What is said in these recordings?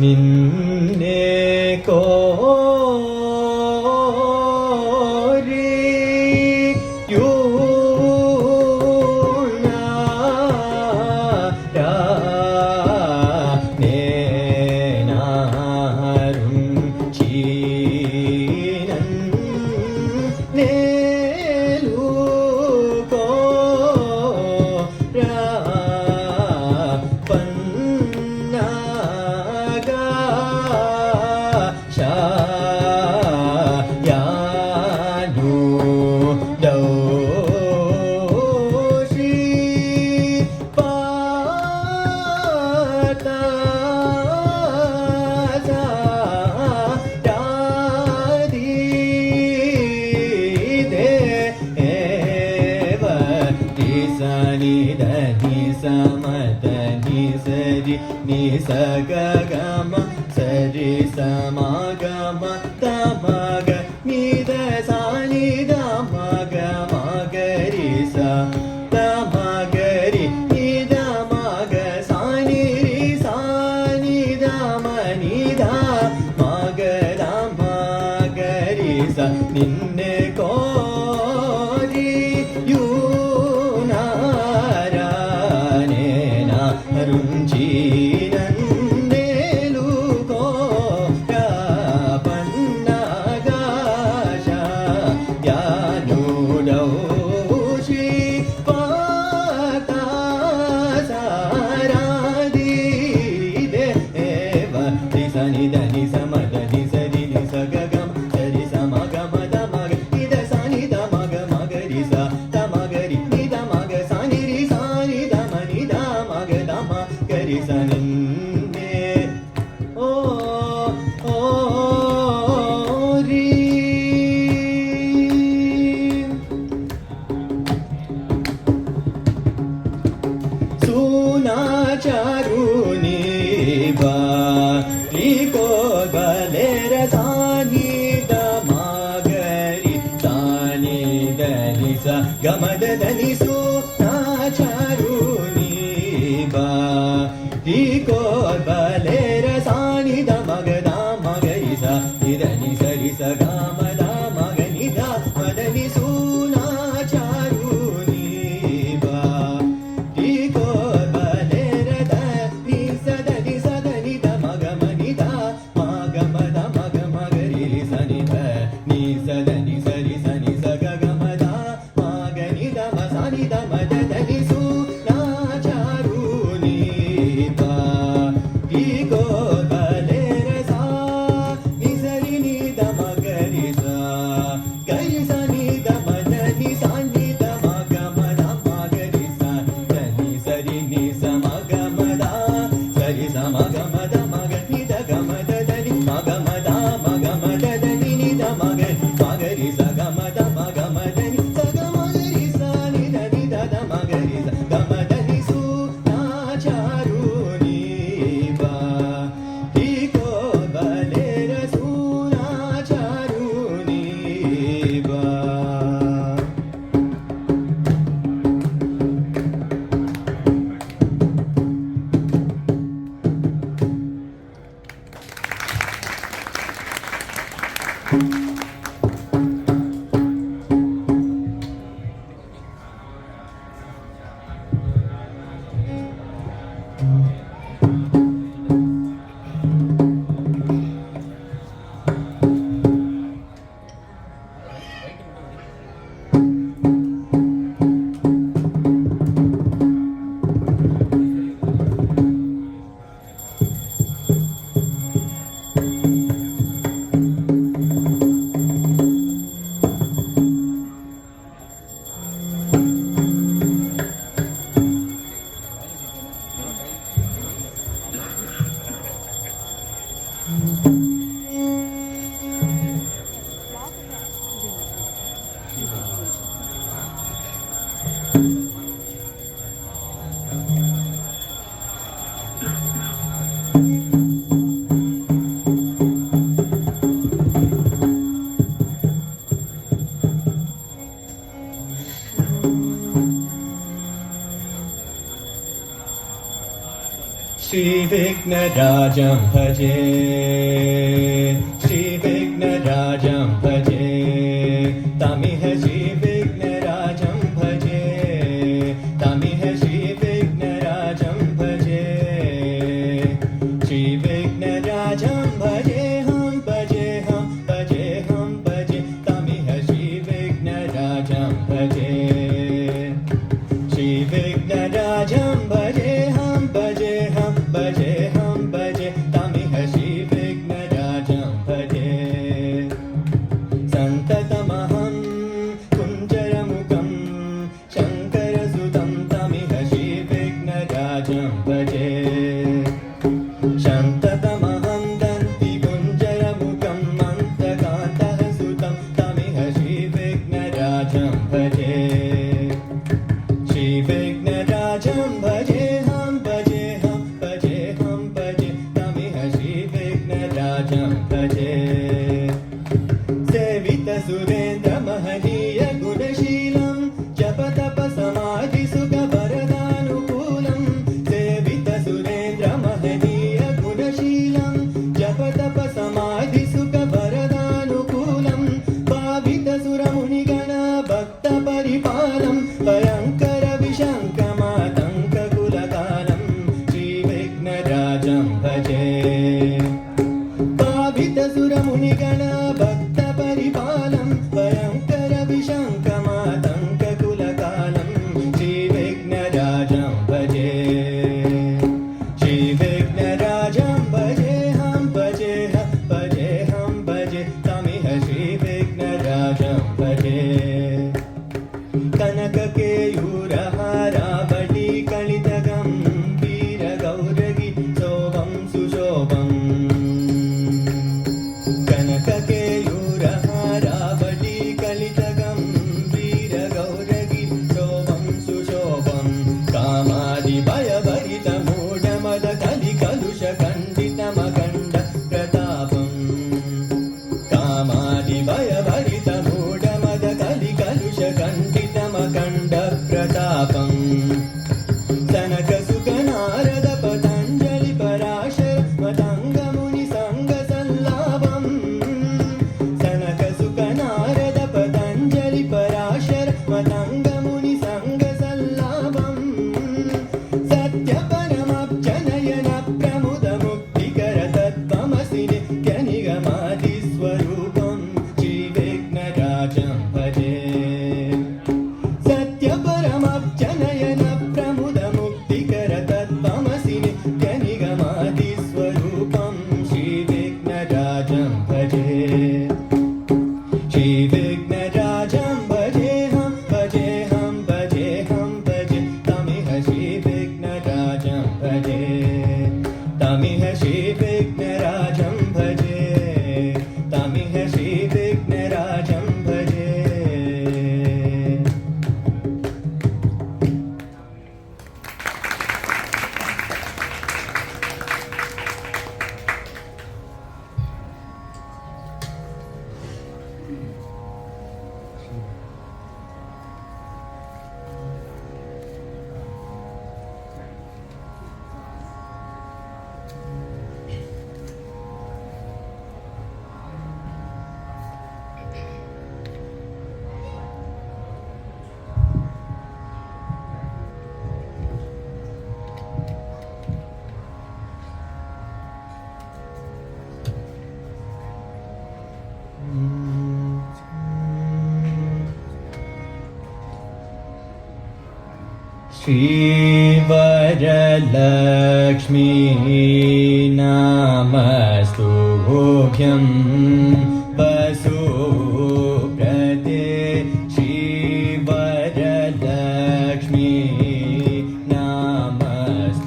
ನಿನ್ನೆ ni sa ga ga ma sa ri sa ma ga ma ta ma ga ni da sa ni da ma ga ri sa ta ma ga ri ni da ma ga sa ni ri sa ni da ma ga ri sa ninne kori yu narane runchi ಗಮದನಿ ಸೂನಾಚಾರುನಿ ಬಾ ೀಕೋ ಬಲೇರ ಸಾನಿ the ಮಗದ ಮಗರಿಸ ನಿಧನಿ ಸರಿಸ ಗಾಮದ ಮಗನಿದ ಮದನಿ ಸೂನಾಚಾರುನಿ ಬಾ ೀಕೋ ಬಲೇರ the ನಿ ಸದನಿ ಸದನಿ the ಮಗ ಮನಿದ ಮಗಮದ ಮಗ ಮಗರಿ ಸನಿ the ನಿ ಸದನಿ ಸರಿ ಸನಿ ಸಗ श्रीविघ्नराजं भजे श्रीविघ्नराजं भजे तमिह श्रीविघ्नराजं भजे तमिह श्रीविघ्नराजं भजे श्रीविघ्नराजं भजे हम भजे तमिह श्रीविघ्नराजं भजे श्रीविघ्नराजं भजे हम भजे तमिह श्रीविघ्नराजं भजे सन्ततमहं कुञ्जरमुखं शङ्करसुतं तमिह श्रीविघ्नराजं भजे सन्ततमहं दन्तिकुञ्जरमुखं मन्तकान्तः सुतं तमिह श्रीविघ्नराजं भजे श्रीविघ्नराजं भजे हम भजे तमिह श्रीविघ्नराजं भजे सेवितसुरेन्द्रमहनीय गुणशीलं जपतपसमाधिसुखवरदानुकूलं सेवितसुरेन्द्रमहनीय गुणशीलं जपतपसमाधिसुखवरदानुकूलं भावितसुरमुनिगण भक्तपरिपालं भयङ्कर विशङ्कमातङ्ककुलकालं श्रीविघ्नराजं भजे भावितसुरमुनिगण भक्तपरिपालं भयङ्कर विशङ्कमातङ्ककुलकालं श्रीविघ्नराजं भजे श्रीविघ्नराजं भजे हम भजे तमिह श्रीविघ्नराजं भजे कनककेयूरहारावटी कलितगम्भीरगौरगी शोभं सुशोभम् कनककेयूरहारावटी कलितगम्भीरगौरगी शोभं सुशोभं कामादिभयभरितमूढमदकलिकलुषखण्डितमखण्ड प्रतापम् कामादिभयभरितमूढमदकलिकलुषखण्डितमखण्ड प्रतापम् सनकसुखनारद पतञ्जलि पराशर मतङ्गमुनि सङ्गसल्लाभम् सनकसुखनारद पतञ्जलि पराशर मतङ्गमुनि सङ्गसल्लाभम् सत्यपरमब्जनयन प्रमुदमुक्तिकर तत्त्वमसि नित्यनिगमादिस्वरूपं श्रीविघ्नराजं भजे सत्यपरमब्जनयन प्रमुदमुक्तिकर तत्त्वमसि नित्यनिगमादिस्वरूपं श्रीविघ्नराजं भजे श्रीविघ्नराजं भजे हम भजे तमिह श्रीविघ्नराजं भजे तमिह श्रीविघ्नराजं भजे तमिह श्रीविघ्नराजं भजे श्रीवरलक्ष्मी नामस्तुभ्यं वसुप्रदे श्रीवरलक्ष्मी नामस्तुभ्यं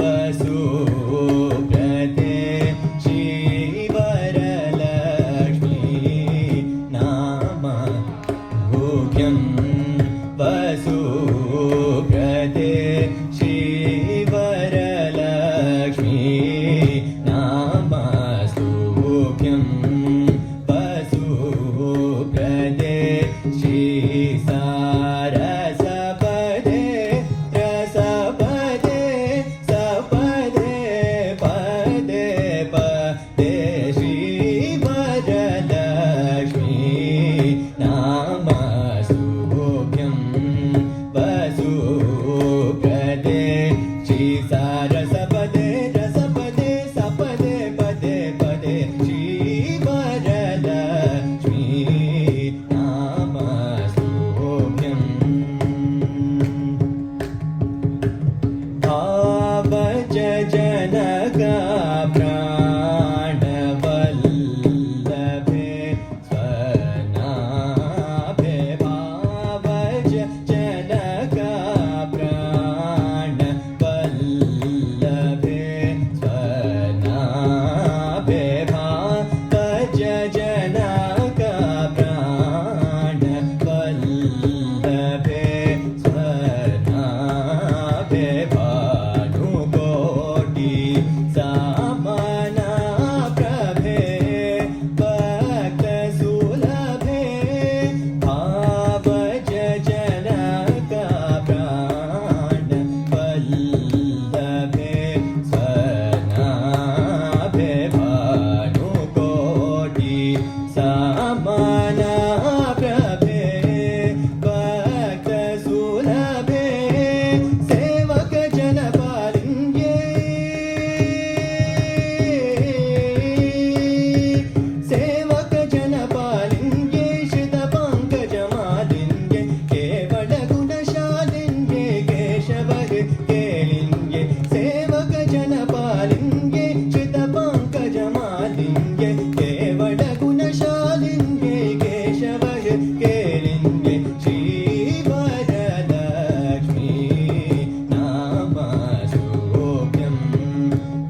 वसुप्रदे श्रीवरलक्ष्मी नामस्तुभ्यं वसुप्रदे श्रीवर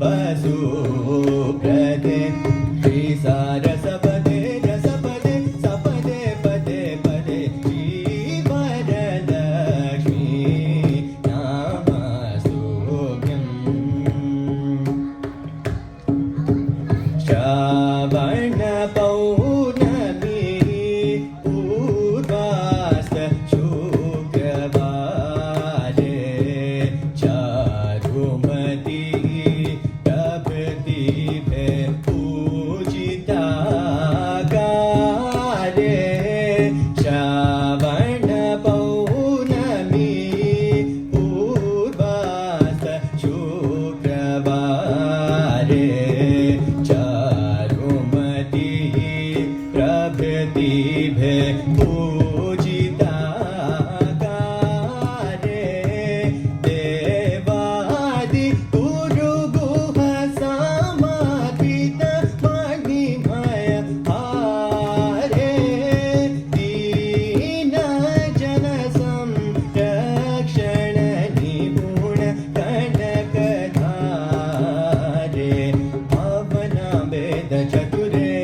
वसुप्रदे श्री सारसपदे रसपदे सपदे पदे पदे श्री वरलक्ष्मी नमस्तुभ्यं श्रावण पौर्णमी पूर्वास्त शुक्रवारे चारुमती प्रभृतिभे पूजिता कारे श्रावण पौर्णमी पूर्वास्त शुक्रवारे चारुमती प्रभृतिभे पूजिता कारे देवादि गुरुगुह समर्पित मणिमय हारे दीन जन संरक्षण निपुण कनकधारे भावना वेद चतुरे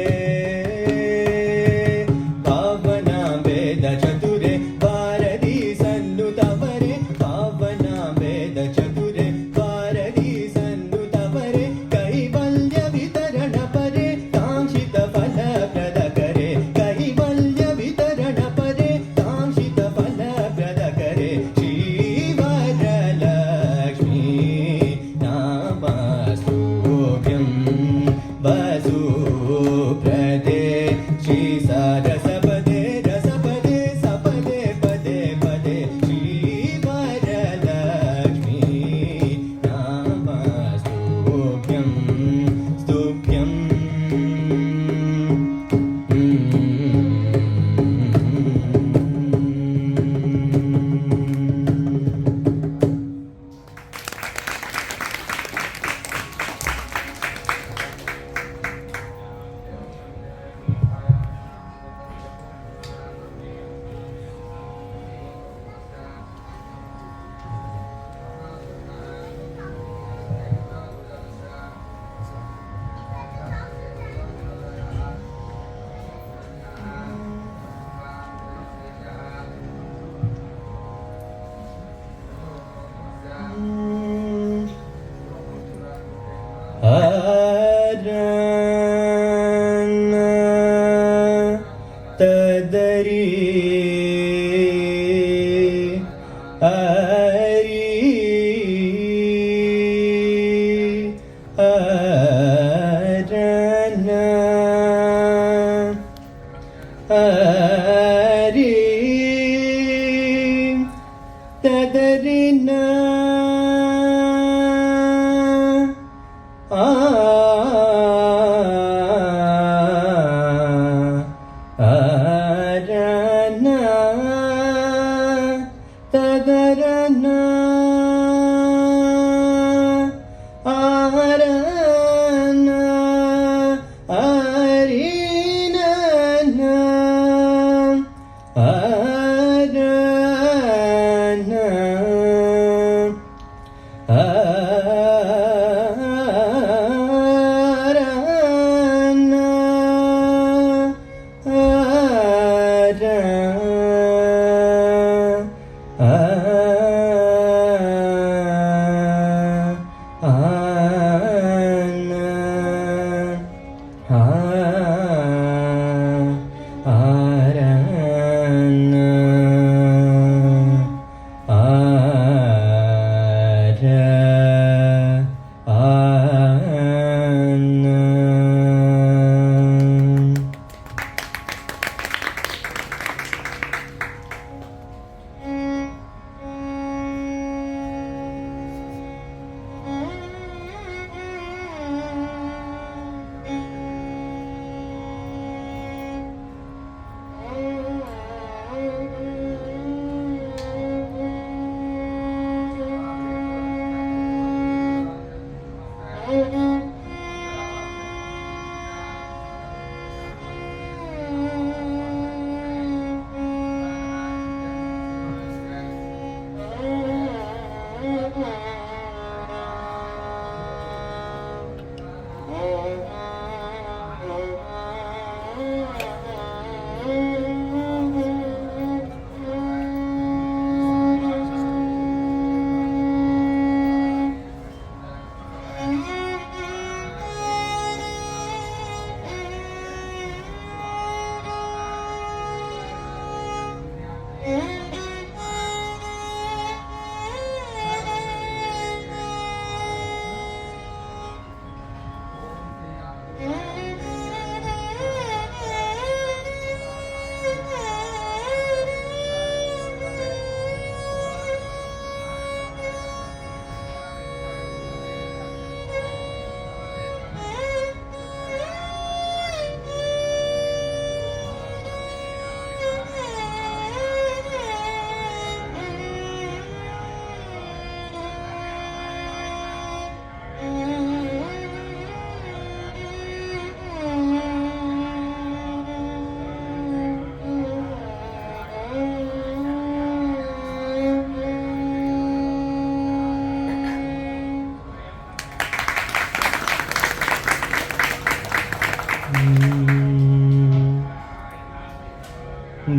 भावना वेद चतुरे भारती सन्नुतवरे भावना वेद चतुरे भारती सन्नुतवरे कैवल्य वितरण परे कांक्षित फल प्रद करे कैवल्य वितरण परे कांक्षित फल प्रद करे श्री वरलक्ष्मी नमस्तुभ्यं वसुप्रदे श्री सारसपदे रसपदे सपदे पदे पदे श्री वरलक्ष्मी नमस्तुभ्यं स्तुभ्यं तदरी हरि हरन हरि तदरिन आरन तदरन आरन हरिनन आरन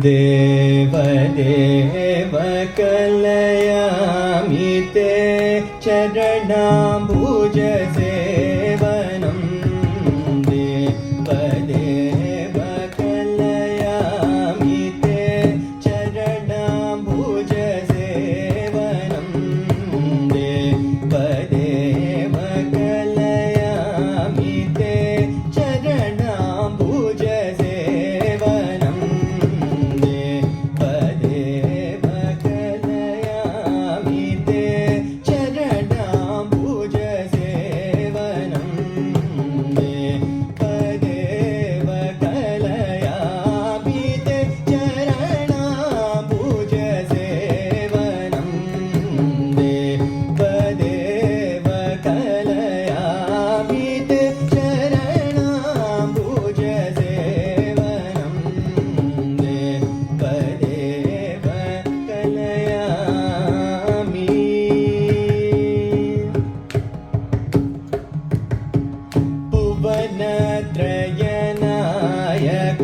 देव देव कलयामि ते चरणाम्बुज सेवनं देव देव कलयामि ते चरणाम्बुज सेवनं देव देव कलयामि ते चरणाम्बुज सेवनं देव कलयामि ते चरणाम्बुज सेवनं देव कलयामि ते चरणाम्बुज सेवनं देव कलयामि ते चरणाम्बुज सेवनं देव कलयामि भुवनत्रयनायक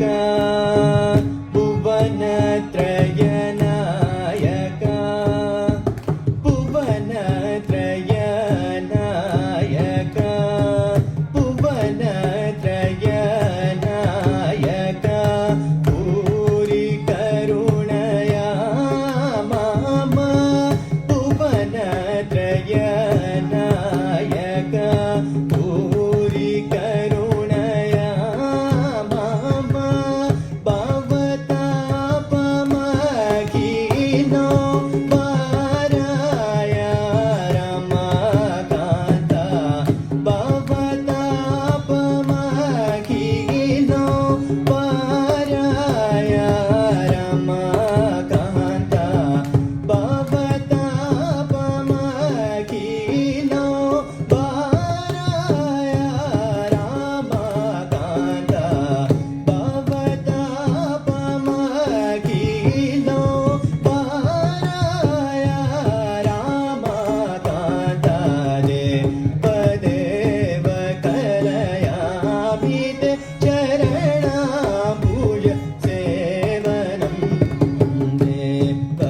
भुवनत्रयनायक भुवनत्रयनायक भुवनत्रयनायक भूरि करुणया मम भुवनत्रयनायक भूरि करुणया मम भवतापमखिलो वाराय रमाकान्त भवतापमखिलो वाराय रमाकान्त भवतापमखिलो वाराय रमाकान्त भवतापमखिलो वाराय रमाकान्त देव कलयामि ते चरणाम्बुज सेवनं देव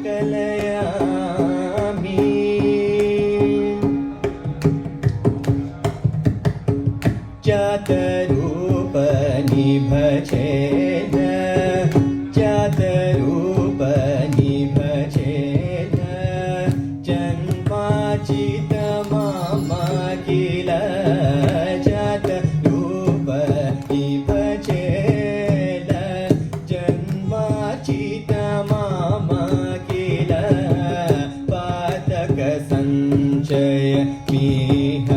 कलयामि जातरूप निभजेन जातरूप निभजेन जन्माचित मम किल जातरूप निभजेन जन्माचित मम किल पातक सञ्चय मिह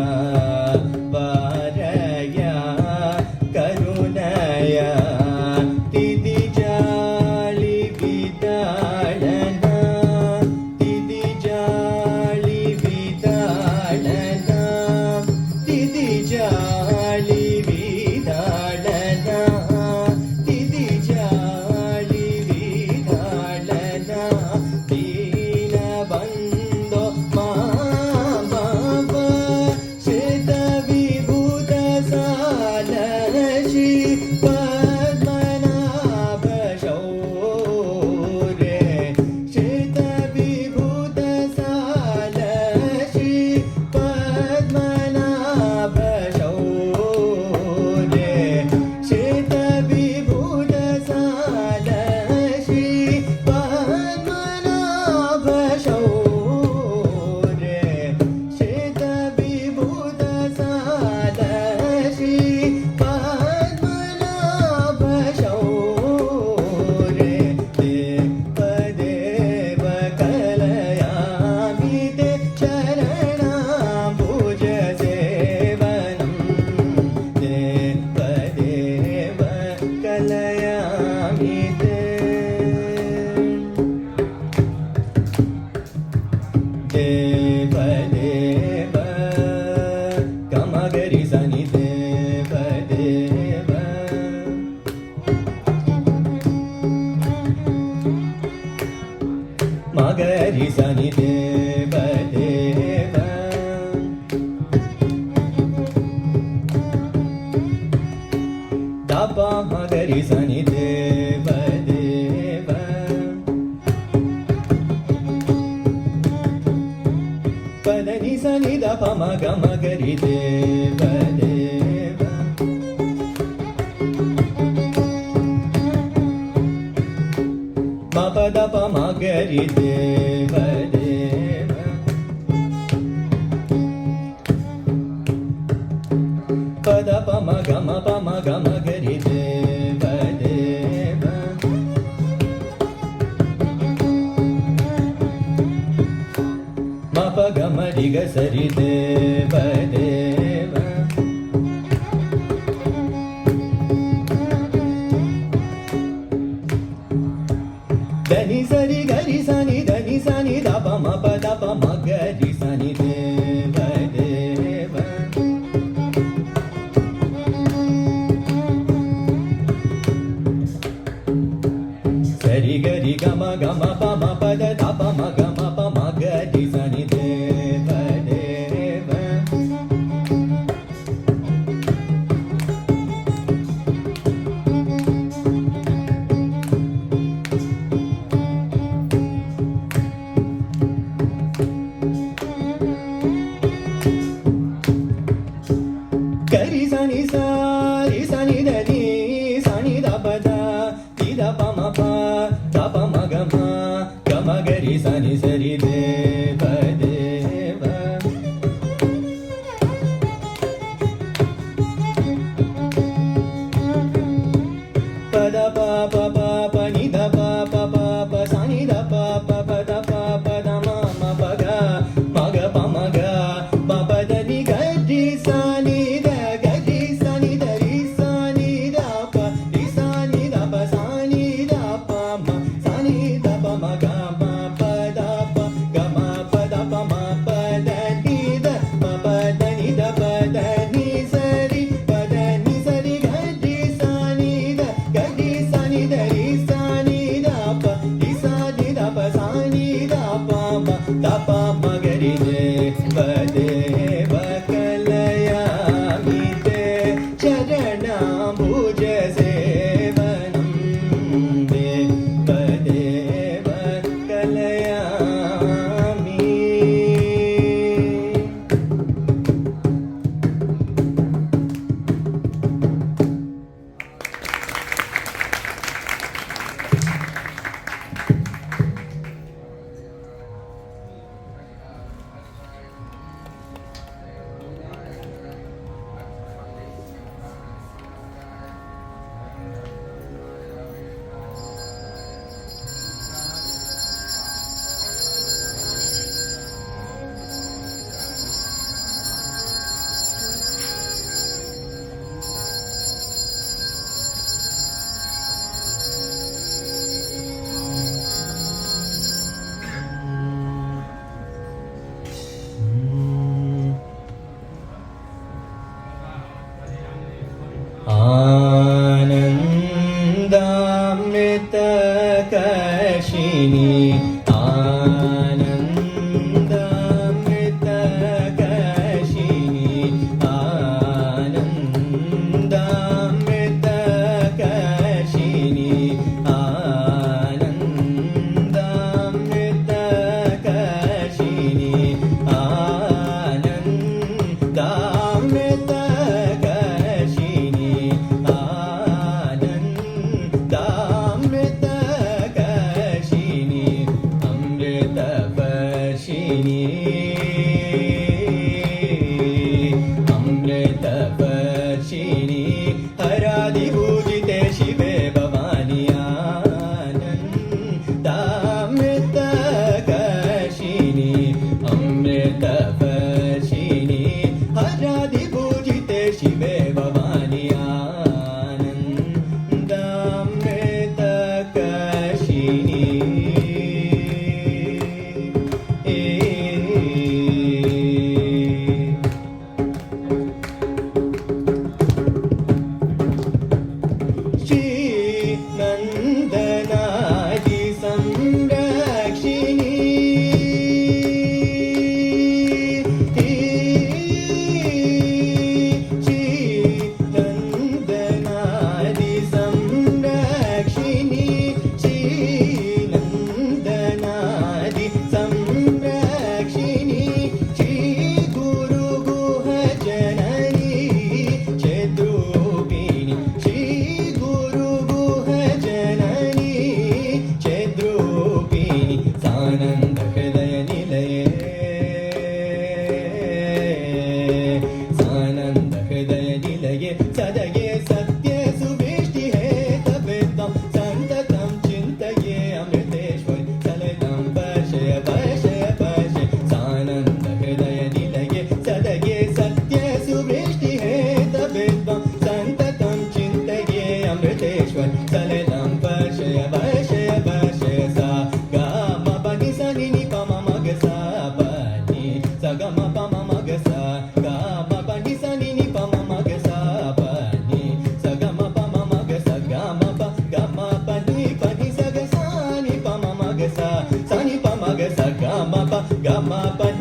वारया करुणया तिदि जाळि विदाळना तिदि जाळि विदाळना तिदि जाळि विदाळना तिदि जाळि विदाळना दीनबन्धो मा भव श्वेत ಪ ಮ ಗ ಮ ಗ ರಿ ದೇವ ದೇವ ಮ ಪ ದ ಪ ಮ ಗ ರಿ ದೇವ ದೇವ ಪ ದ ಪ ಮ ಗ ಮ ಪ ಮ ಗ ಮ ಗ ರಿ ದೇವ ದೇವ ಮ ಪ ಗ ಮ ರಿ ಗ ಸ ರಿ ದೇವ ದೇವ ಧನಿ ಸರಿ ಗರಿ ಸನಿ ಧನಿ ಸನಿ ದ ಪ ಮ ಪ ದ ಪ ಮ ಗ ರಿ ಸನಿ ದೇವ ದೇವ ಸರಿ ಗರಿ ಗ ಮ ಗ ಮ ಪ ಮ ಪ ದ ದ ಪ ಮ ಗ ಮ ಪ ಮ ಗ ರಿ ಸನಿ ದೇವ ದೇವ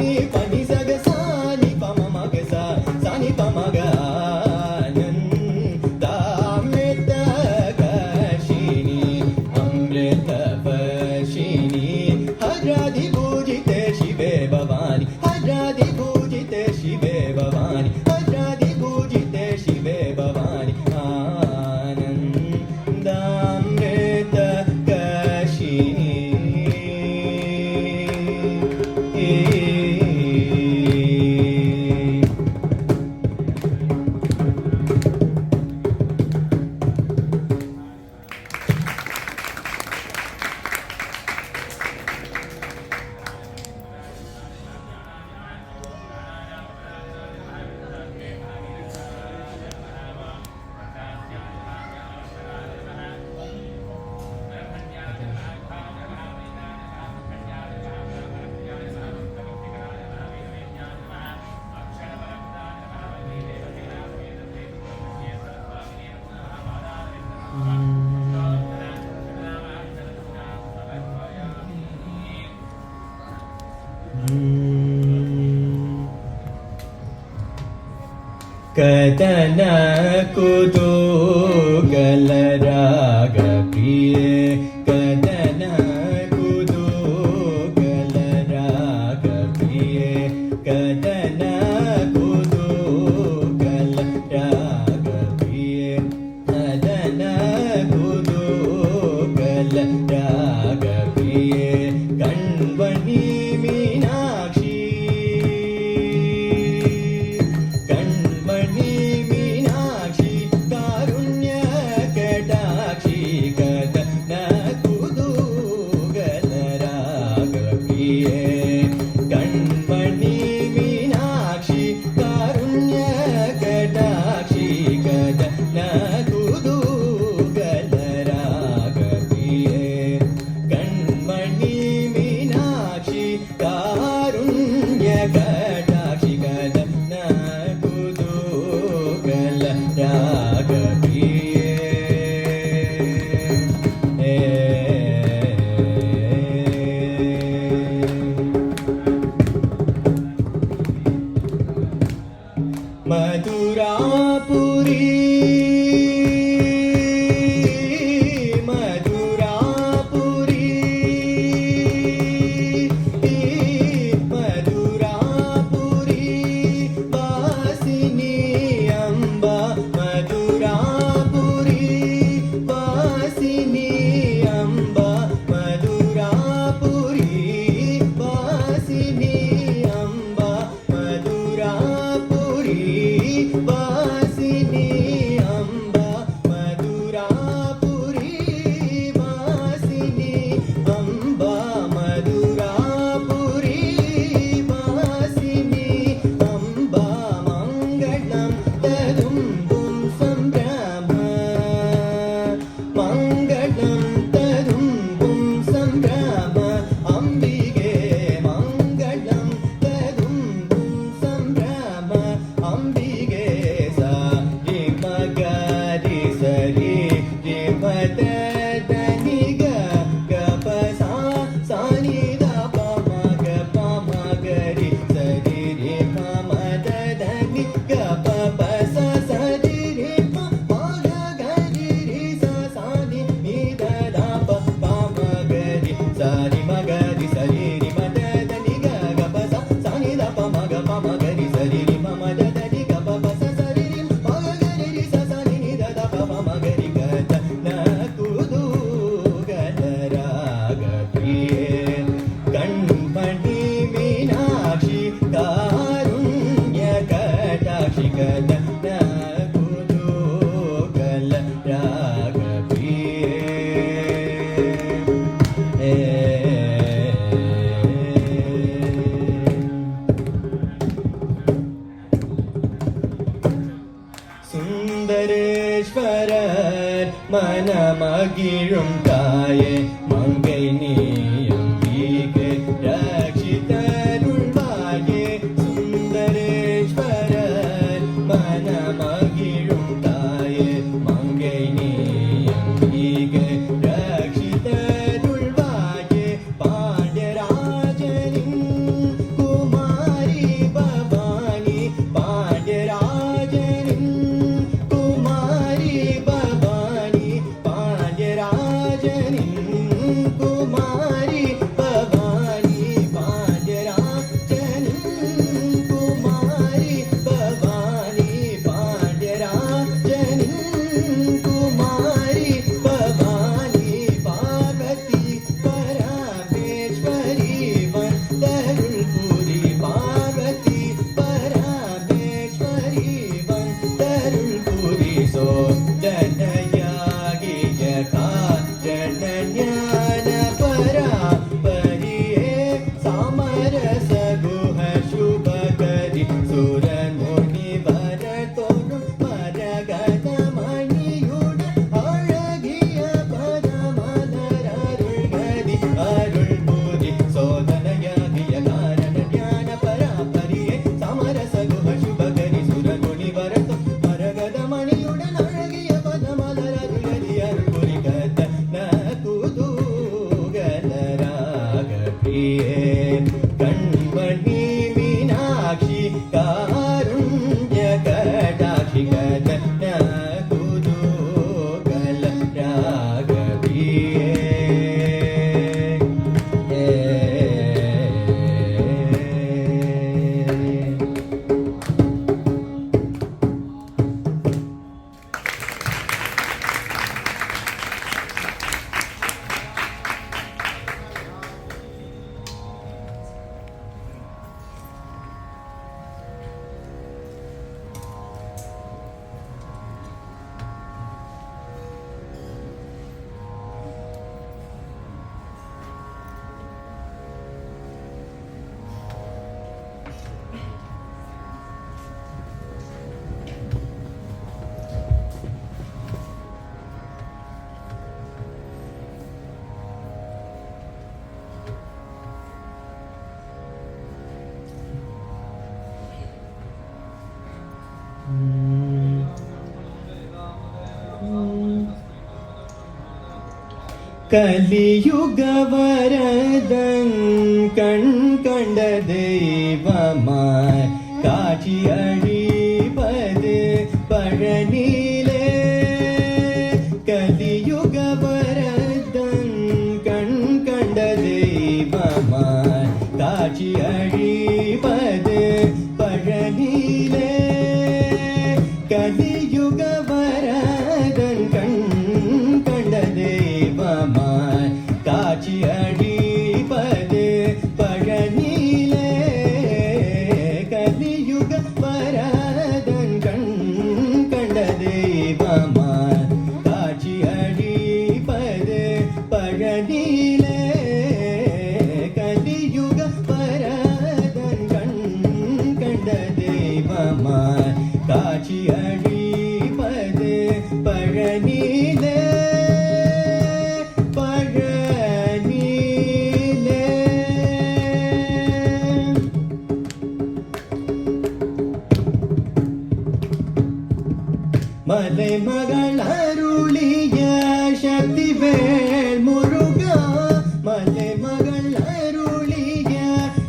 ni pa ni sa ga sa ni pa ma ma ga sa ni pa ma ga ananda amrita kashini amrita pashini hadradi pujite shive bhavani hadradi pujite shive bhavani hadradi pujite shive bhavani ananda amrita kashini ಕದನ ಕುತೂಹಲ ರಾಗ ಪ್ರಿಯೆ ಕದನ ಕುತೂಹಲ ರಾಗ ಪ್ರಿಯೆ ಕದನ ಕುತೂಹಲ ರಾಗ ಪ್ರಿಯೆ ಕದನ ಕುತೂಹಲ ರಾಗ ಪ್ರಿಯೆ ಕಣ್ಮಣಿ ಮೀನಾಕ್ಷಿ ಮಧುರಾಪುರಿ ಮಧುರಾಪುರಿ ಮಧುರಾಪುರಿ ವಾಸಿನಿ ಅಂಬ ಮಧುರಾಪುರಿ ವಾಸಿನಿ ಅಂಬ ಮಧುರಾಪುರಿ ವಾಸಿನಿ ಅಂಬ ಮಧುರಾಪುರಿ ವಾಸಿನಿ ಅಂಬ ಮಧುರಾಪುರಿ ವಾಸಿನಿ ಅಂಬ ಮಧುರಾಪುರಿ ವಾಸಿನಿ ಅಂಬ ಮಂಗಳಂ ತದುಂಬುಂ ಸಂಭ್ರಮ ಮಂಗಳಂ ತದುಂಬುಂ ಸಂಭ್ರಮ ಅಂಬಿಗೆ ಮಂಗಳಂ ತದುಂಬುಂ ಸಂಭ್ರಮ ಅಂಬಿಗೆ ಸ ರಿ ಮಗ ರಿ ಸರಿ ರಿ ಪದ ನಿ ಗ ಗ ಪ ಸ ನಿ ದ ಪ ಮ ಗ ರಿ ಸರಿ ರಿ ಪ ಮ ದ ನಿ ಗ ಪ ಸ ರಿ ರಿ ಪ ಮ ಗ ರಿ ರಿ ಸ ನಿ ದ ದ ಪ ಮ ಗ ರಿ ಸ ರಿ ಮ ಗ ರಿ ಸರಿ ರಿ ಮ ದ ನಿ ಗ ಗ ಪ ಸ ನಿ ದ ಪ ಮ ಗ ರಿ ಸರಿ ರಿ ಮ ದ ನಿ ಗ ಪ ಸ ರಿ ರಿ ಮ ಗ ರಿ ರಿ ಸ ನಿ ದ ದ ಪ ಮ ಗ ರಿ ಗ ತ ನ ಕುತೂಹಲ ರಾಗ ಪ್ರಿಯೆ ಕಣ್ಮಣಿ ಮೀನಾಕ್ಷಿ ಕಾರುಣ್ಯ ಕಟಾಕ್ಷಿ ಕದನ ಕುತೂಹಲ ರಾಗ ಪ್ರಿಯೆ சுந்தரேஸ்வரர் மனமகிழும் தாயே மங்கை நீயம்பிகை ரட்சித்தருள்வாயே சுந்தரேஸ்வரர் மனமகிழும் தாயே மங்கை நீயம்பிகை ரட்சித்தருள்வாயே பாண்டராஜனின் குமார கலியுகவரதன் கண் கண்ட தெய்வமாய் காட்சி அழிப்பது பழனியிலே. கலியுகவரதன் கண் கண்ட தெய்வமாய் காட்சி அழிப்பது பழனியிலே. கலியுகவரதன் கண் கண்ட தெய்வமாய் காட்சி அழிப்பது பழனியிலே. கலியுக வரதன் கண் கண்ட தெய்வமாய் காட்சி அழிப்பது பழனியிலே. கலியுக வரதன் கண் கண்ட தெய்வமாய் காட்சி அழிப்பது பழனியிலே. மலை மகள் அருளிய சக்திவேல் முருகா. மலை மகள் அருளிய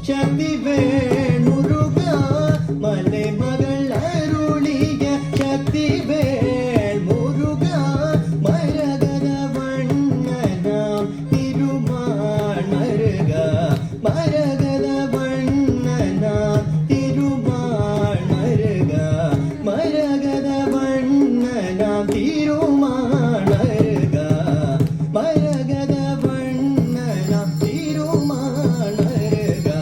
சக்திவேல் முருகா. மலை மகள் அருளிய சக்திவேல் முருகா. மரகத வண்ணனாம் திருமால் மருகா. மரகத வண்ணனாம் திருமால் மருகா. மரகத வண்ணனாம் திருமால் மருகா. மரகத வண்ணனாம் திருமால் மருகா.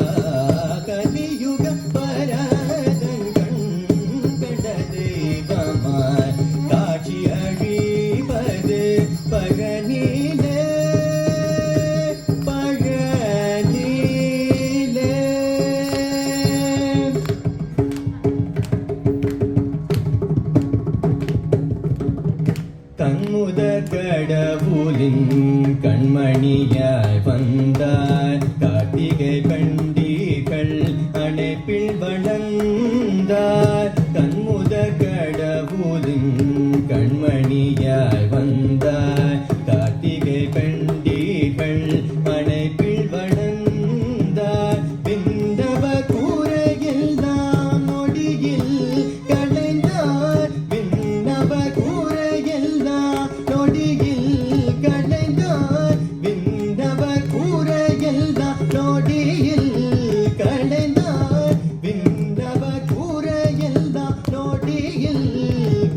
கலியுக வரதன் கண் கண்ட தெய்வமாய் காட்சி அழிப்பது பழனியிலே. பழனியிலே. கண்முதற் கடவுளின் கண்மணியாய் வந்தார். கார்த்திகை பண்டிகள் அணைப்பில் வளர்ந்தார். கண்முதற் கடவுளின் கண்மணியாய் வந்தார். கார்த்திகை பண்டிகள் அணைப்பில் வளர்ந்தார். விந்தவ கூரையெல்லாம் நொடியில் களைந்தார். விண்ணவ கூரையெல்லாம் நொடியில் களைந்தார். விண்ணவ கூரையெல்லாம் நொடியில் களைந்தார். விண்ணவ கூரையெல்லாம் நொடியில்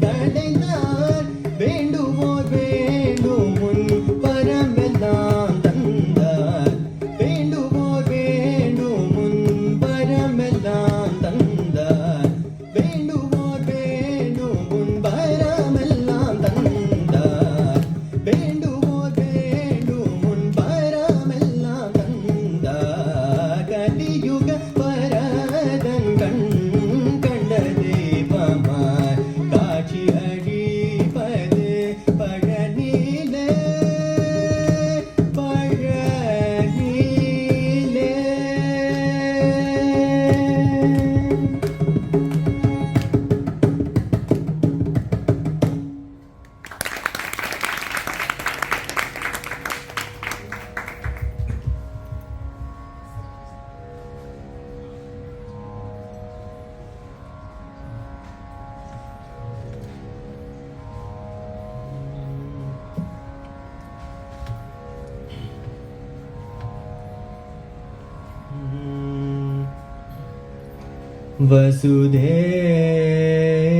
களைந்தார். வேண்டுவோர் வேண்டும் முன் வரமெல்லாம் தந்தார். வேண்டுவோர் வேண்டும் முன் வரமெல்லாம் தந்தார். வேண்டுவோர் வேண்டும் முன் வரமெல்லாம் தந்தார். வேண்டுவோர் வேண்டும் முன் வரமெல்லாம் தந்தார். கலியுக வரதன் கண் கண்ட தெய்வமாய் காட்சி அழிப்பது பழனியிலே. பழனியிலே.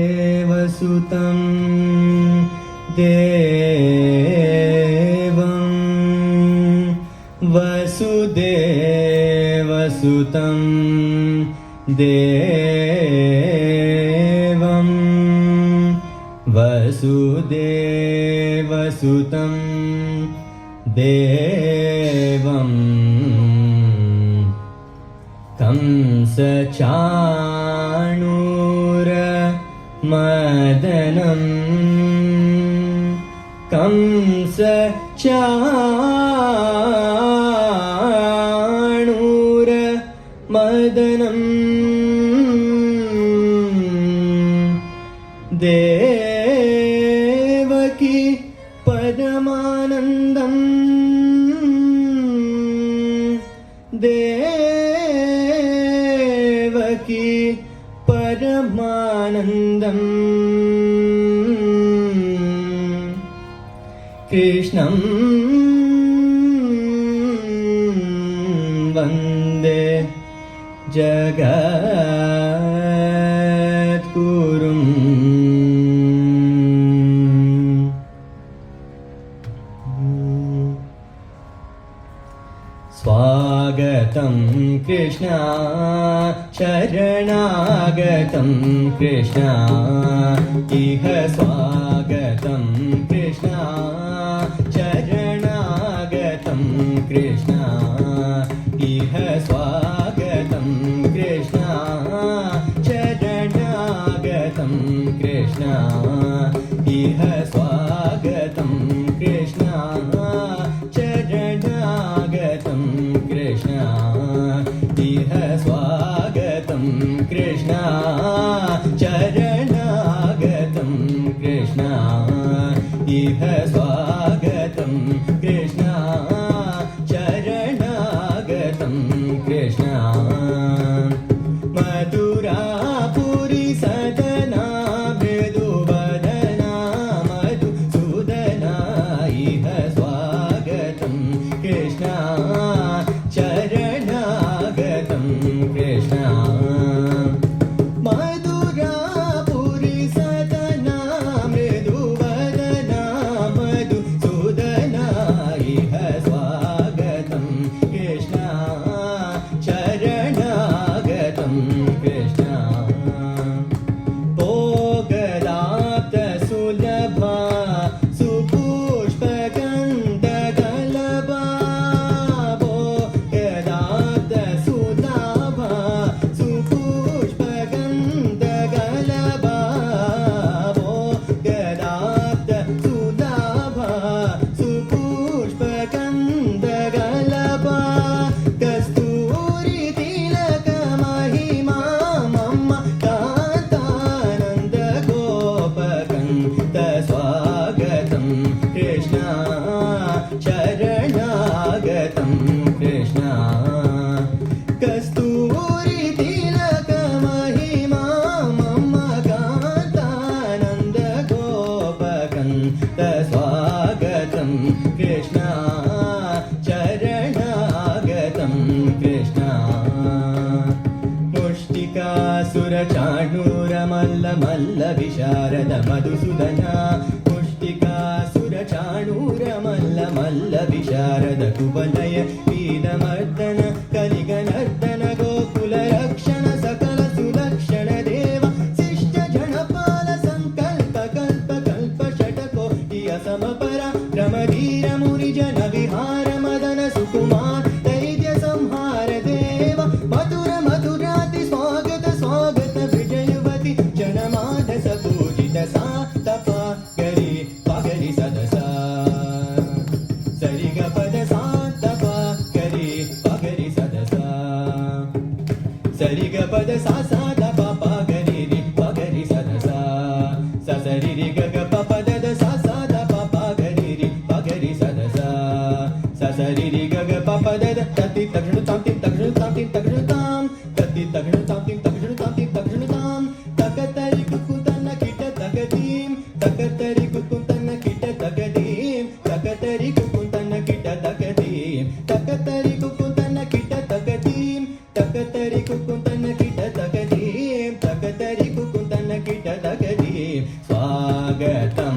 वसुदेवसुतं देवं वसुदेवसुतं देवं वसुदेवसुतं देवं कंसचाणूरमदनं कंसचाणूरमदनं దేవకి పరమానందం దేవకి పరమానందం కృష్ణం వందే జగద్గురుం. స్వాగతం కృష్ణ శరణాగతం కృష్ణ ఇహ స్వాగతం కృష్ణ శరణాగతం కృష్ణ ఇహ స్వాగతం కృష్ణ శరణాగతం కృష్ణ ఇహ స్వాగతం కృష్ణ శరణాగతం కృష్ణ ఇహ స్వాగతం కృష్ణ శరణాగతం కృష్ణ ఇహ స్వాగతం కృష్ణ శరణాగతం కృష్ణ. మధురాపురి సదనా మృదువదనా మధుసూదనా ఇహ స్వాగతం కృష్ణ శరణాగతం కృష్ణ. మధురాపురి సదనా మృదువదనా మధుసూదనా ఇహ స్వాగతం కృష్ణ శరణాగతం కృష్ణ. భోగదాప్త సులభా సుపుష్పగంధగలభా భోగదాప్త సులభా సుపుష్పగంధగలభా భోగదాప్త సులభా సుపుష్పగంధగలభా కస్తూరి తిలక మహిమా మమ్మ కాంతానంద గోపకంత స్వాగతం కృష్ణ శరణాగతం కృష్ణ. కస్తూరి తిలక మహిమా మమ్మ కాంతానంద గోపకంత స్వాగతం కృష్ణ శరణాగతం కృష్ణ. ముష్టికాసురచాణూరమల్ల మల్ల విశారద మధుసూదనా ముష్టికాసురచాణూరమల్ల మల్ల విశారద కువలయ పీదమర్దన కలిగనర్దన గోకుల రక్షణ సకల సులక్షణ దేవ శిష్ట జనపాల సంకల్ప కల్ప కల్ప షటకోటి అసమపర రమధీర ముని జన విహార మదన సుకుమార్ దైత్య సంహార దేవ మధుర మధురాతి స్వాగత స్వాగత విజయవతి జనమానస పూజిత సా తప గరి పగరి సదసా సరిగ పద సా తప గరి పగరి సదసా సరిగ పద సా సా తప పగరి రి పగరి సదసా ససరి రి గగ పద సా సా తప పగరి రి పగరి సదసా ససరి రి గగ పద తతి తక్షణ తాం తక్షణ తాం తక్షణ తాం తతి తక్షణ తాం తక్షణ తాం తకతరి కుకుతన్న కిట తగదీం తకతరి కుకుతన్న కిట తగదీం తకతరి కుకుతన్న కిట తగదీం తకతరి కుకుతన్న కిట తగదీం తకతరి కుకుతన్న కిట తగదీం తకతరి కుకుతన్న కిట తగదీం. స్వాగతం